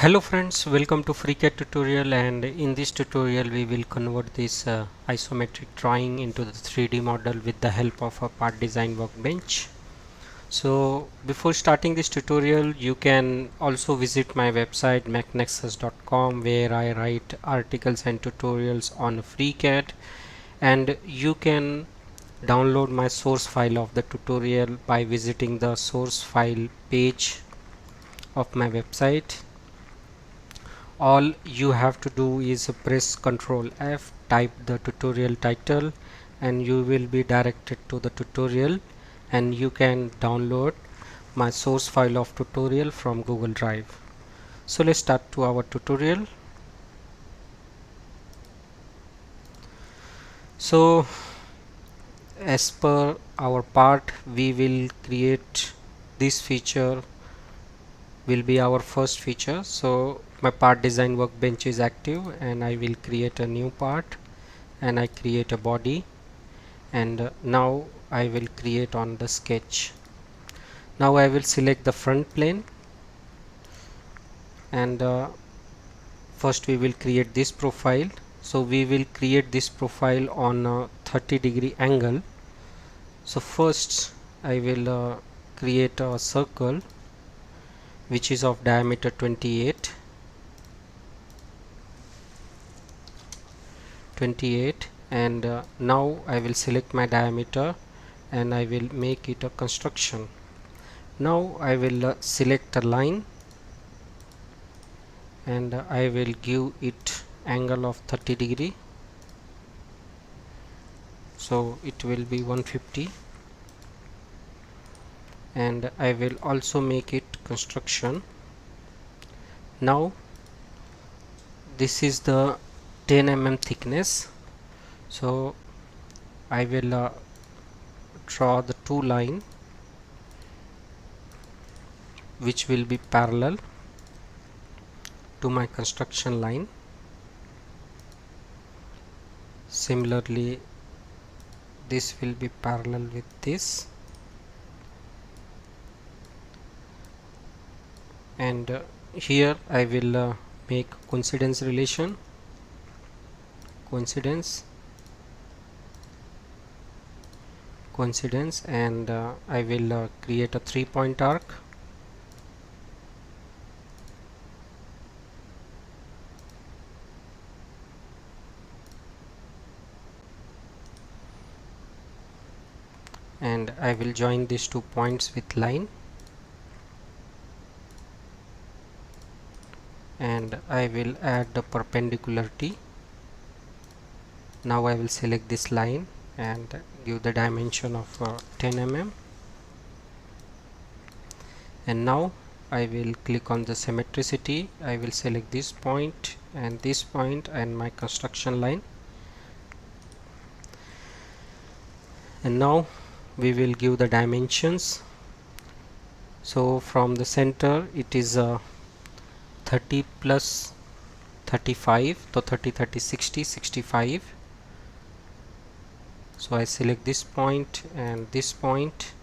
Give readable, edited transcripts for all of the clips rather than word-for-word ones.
Hello friends, welcome to FreeCAD tutorial, and in this tutorial we will convert this isometric drawing into the 3D model with the help of a part design workbench. So before starting this tutorial, you can also visit my website mechnexus.com, where I write articles and tutorials on FreeCAD, and you can download my source file of the tutorial by visiting the source file page of my website. All you have to do is press Ctrl F, type the tutorial title, and you will be directed to the tutorial, and you can download my source file of tutorial from Google Drive. So let's start to our tutorial. So as per our part, we will create this feature will be our first feature. So my part design workbench is active, and I will create a new part, and I create a body, and now I will create on the sketch. Now I will select the front plane, and first we will create this profile. So we will create this profile on a 30-degree angle. So first I will create a circle which is of diameter 28, and now I will select my diameter, and I will make it a construction. Now I will select a line, and I will give it angle of 30-degree, so it will be 150, and I will also make it construction. Now this is the 10 mm thickness, so I will draw the two line which will be parallel to my construction line. Similarly, this will be parallel with this, and here I will make coincidence relation, coincidence, and I will create a 3-point arc, and I will join these 2 points with line, and I will add the perpendicularity. Now I will select this line and give the dimension of 10 mm, and now I will click on the symmetricity. I will select this point and my construction line, and now we will give the dimensions. So from the center it is 30 plus 35, so 30 30 60 65. So I select this point and this point,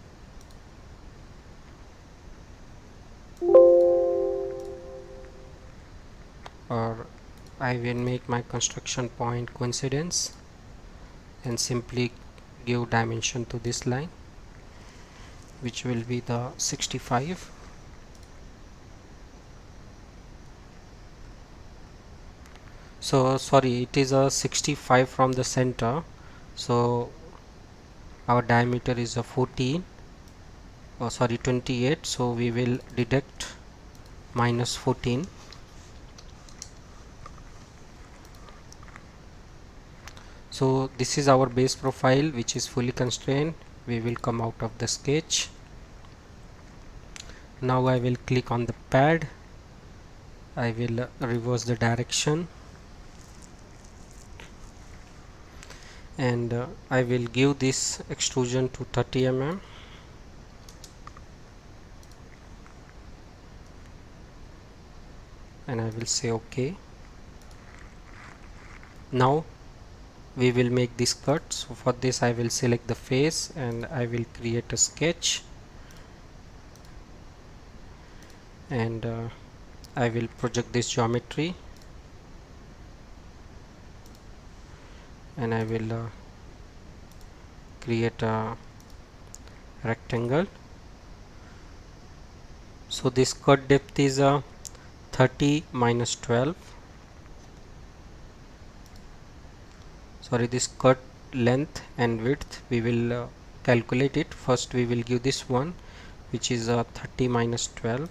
or I will make my construction point coincidence and simply give dimension to this line, which will be the 65. So sorry, it is a 65 from the center, so our diameter is a 14, oh sorry 28, so we will deduct minus 14. So this is our base profile, which is fully constrained. We will come out of the sketch. Now I will click on the pad. I will reverse the direction, and I will give this extrusion to 30 mm, and I will say OK. Now we will make this cut. So for this I will select the face, and I will create a sketch, and I will project this geometry and I will create a rectangle. So this cut depth is 30 minus 12. Sorry, this cut length and width we will calculate it. First we will give this one, which is 30 minus 12.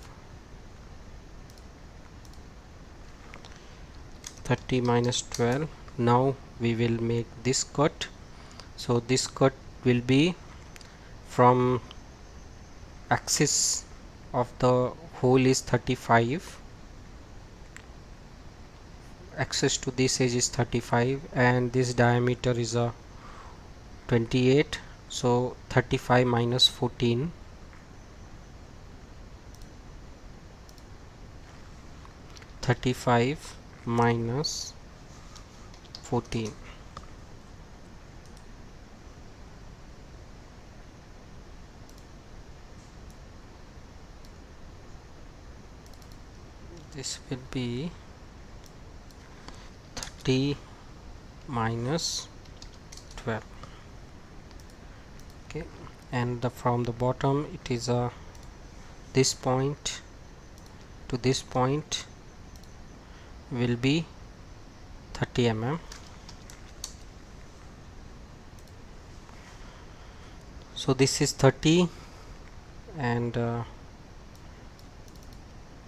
30 minus 12. Now we will make this cut. So this cut will be from axis of the hole is 35, axis to this edge is 35, and this diameter is a 28. So 35 minus 14, 35 minus 14. This will be 30 minus 12. Okay, and from the bottom it is this point to this point will be 30 mm. So this is 30 and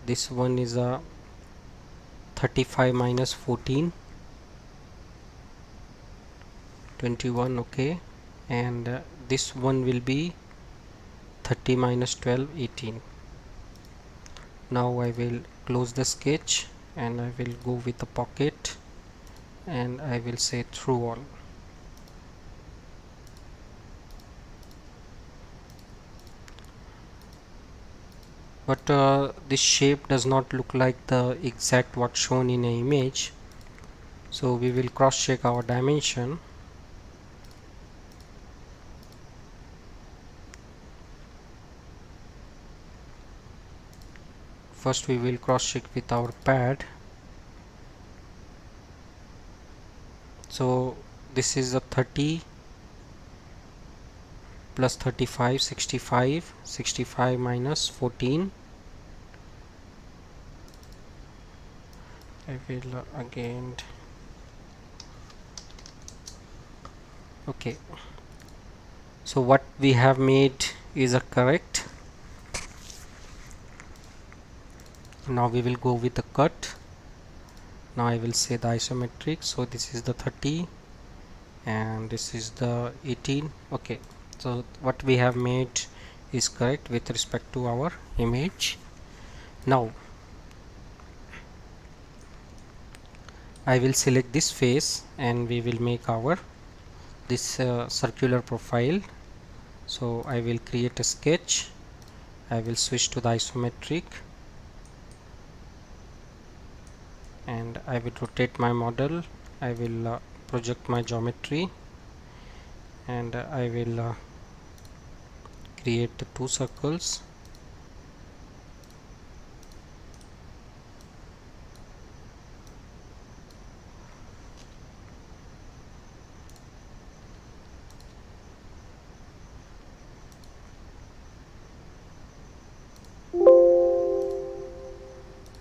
this one is 35 minus 14, 21. Okay, and this one will be 30 minus 12, 18. Now I will close the sketch and I will go with the pocket and I will say through all. But this shape does not look like the exact what shown in an image, so we will cross check our dimension. First we will cross check with our pad. So this is a 30 plus 35, 65, 65 minus 14. I will again. Okay, so what we have made is correct. Now we will go with the cut. Now I will say the isometric. So this is the 30 and this is the 18. Okay, so what we have made is correct with respect to our image. Now I will select this face and we will make our this circular profile. So I will create a sketch. I will switch to the isometric and I will rotate my model. I will project my geometry and I will create the two circles.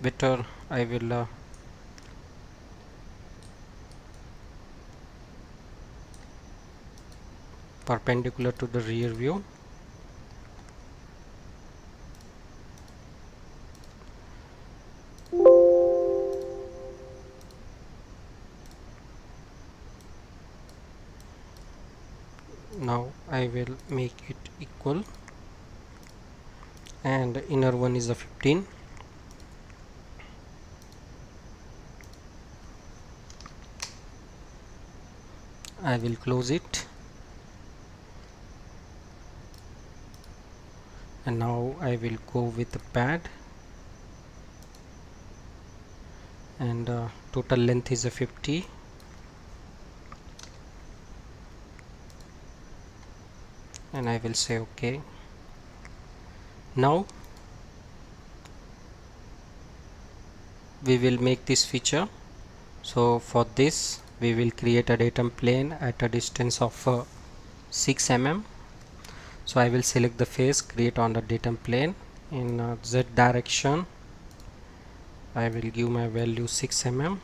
Better I will perpendicular to the rear view. Now I will make it equal and inner one is a 15. I will close it and now I will go with the pad and total length is a 50. And I will say OK. Now we will make this feature. So for this we will create a datum plane at a distance of 6 mm. So I will select the face, create on the datum plane in Z direction. I will give my value 6 mm,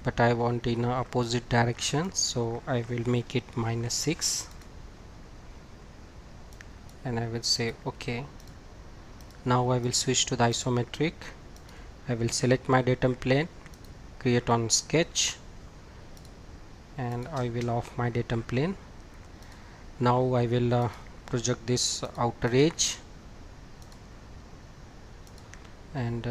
but I want in opposite direction, so I will make it -6 and I will say OK. Now I will switch to the isometric. I will select my datum plane, create on sketch, and I will off my datum plane. Now I will project this outer edge, and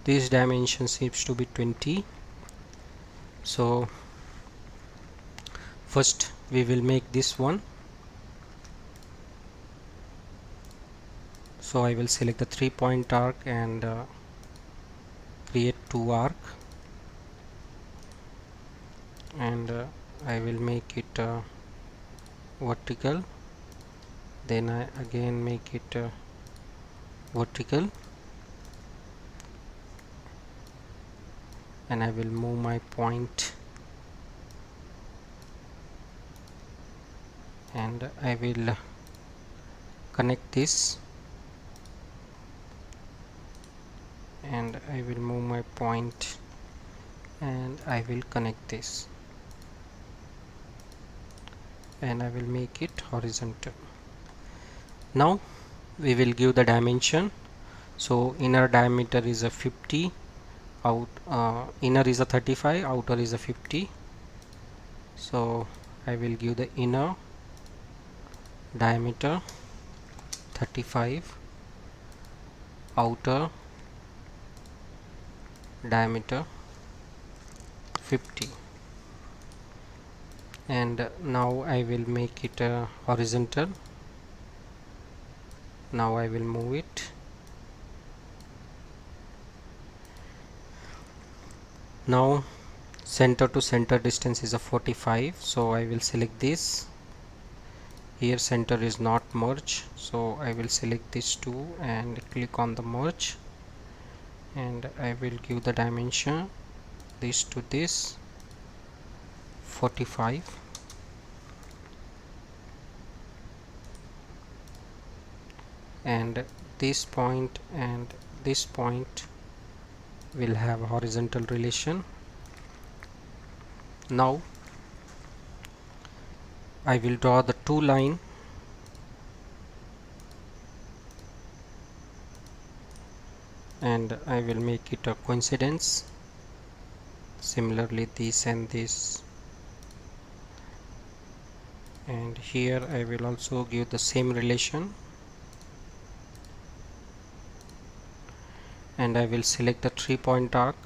this dimension seems to be 20. So first we will make this one. So I will select the 3-point arc and create 2 arc, and I will make it vertical, then I again make it vertical, and I will move my point, and I will connect this, and I will move my point, and I will connect this, and I will make it horizontal. Now we will give the dimension. So inner diameter is a 50, inner is a 35, outer is a 50. So I will give the inner diameter 35, outer diameter 50, and now I will make it horizontal. Now I will move it. Now center to center distance is a 45, so I will select this. Here center is not merge, so I will select this two and click on the merge, and I will give the dimension this to this 45, and this point and this point will have a horizontal relation. Now I will draw the two line, and I will make it a coincidence. Similarly this and this, and here I will also give the same relation, and I will select the 3-point arc,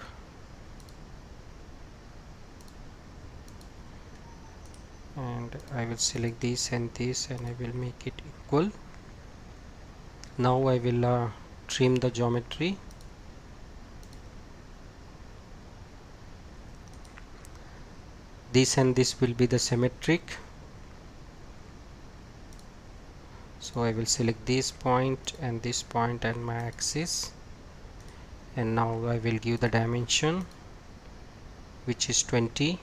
and I will select this and this, and I will make it equal. Now I will trim the geometry. This and this will be the symmetric, so I will select this point and this point and my axis, and now I will give the dimension, which is 20.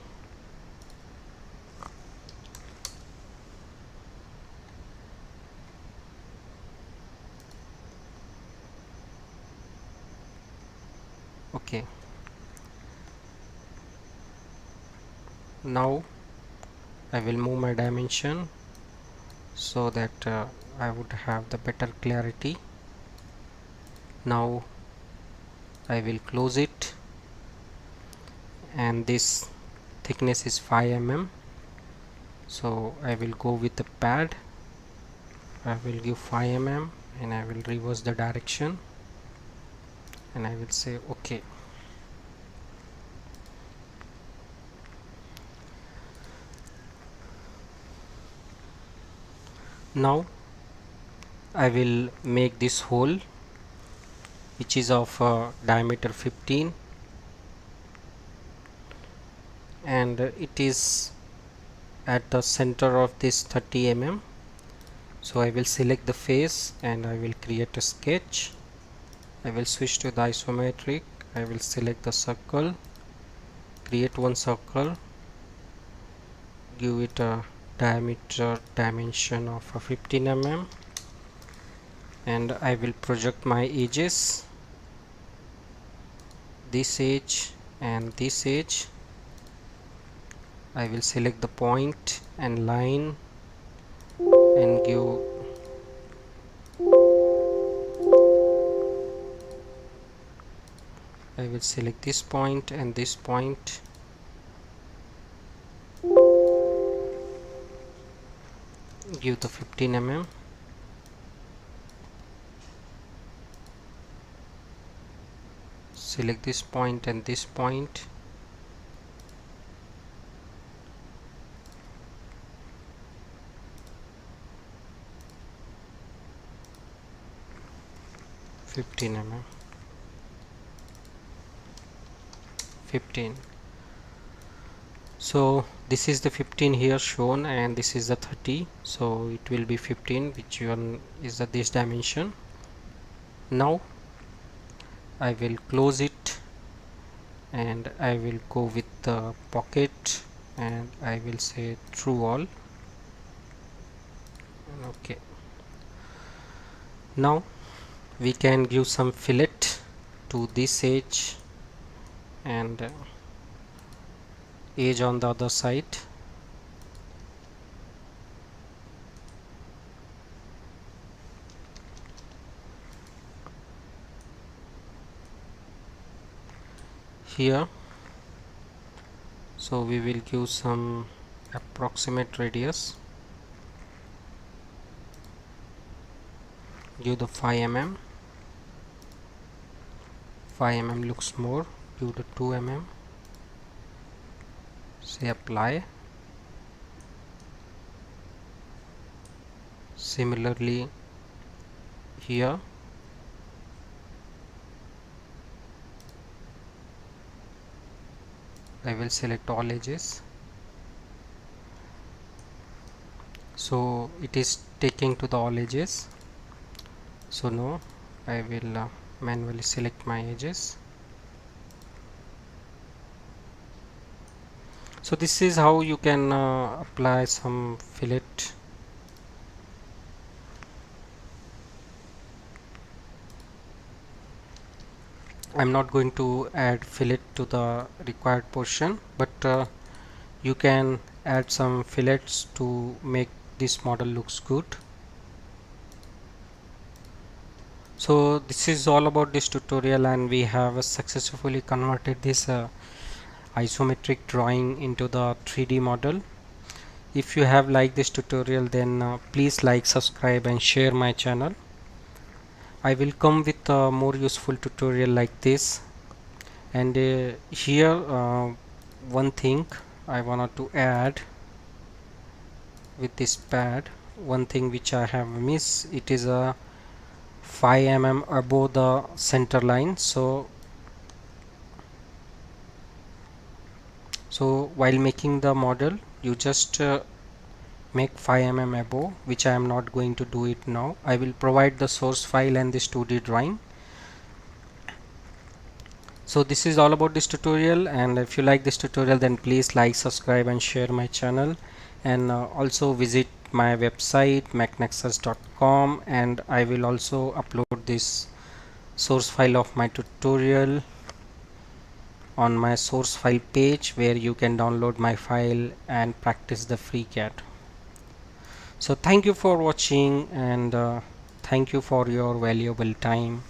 Okay, now I will move my dimension so that I would have the better clarity. Now I will close it, and this thickness is 5 mm, so I will go with the pad. I will give 5 mm and I will reverse the direction, and I will say OK. Now I will make this hole, which is of diameter 15, and it is at the center of this 30 mm. So I will select the face and I will create a sketch. I will switch to the isometric. I will select the circle, create one circle, give it a diameter dimension of 15 mm, and I will project my edges, this edge and this edge. I will select the point and line and give I will select this point and this point. Give the 15 mm. Select this point and this point. (15 mm). 15. So this is the 15 here shown and this is the 30, so it will be 15, which one is the this dimension. Now I will close it and I will go with the pocket and I will say true all. Okay, now we can give some fillet to this edge and edge on the other side. Here, so we will give some approximate radius, give the 5 mm. 5 mm looks more, give the 2 mm, say apply. Similarly here, I will select all edges, so it is taking to the all edges. So now I will manually select my edges. So this is how you can apply some fillet. I'm not going to add fillet to the required portion, but you can add some fillets to make this model looks good. So this is all about this tutorial, and we have successfully converted this isometric drawing into the 3D model. If you have liked this tutorial, then please like, subscribe and share my channel. I will come with a more useful tutorial like this. And here one thing I wanted to add with this pad, one thing which I have missed, it is a 5 mm above the center line. So while making the model, you just make 5 mm above, which I am not going to do it now. I will provide the source file and this 2D drawing. So this is all about this tutorial, and if you like this tutorial, then please like, subscribe and share my channel, and also visit my website mechnexus.com, and I will also upload this source file of my tutorial on my source file page, where you can download my file and practice the FreeCAD. So thank you for watching, and thank you for your valuable time.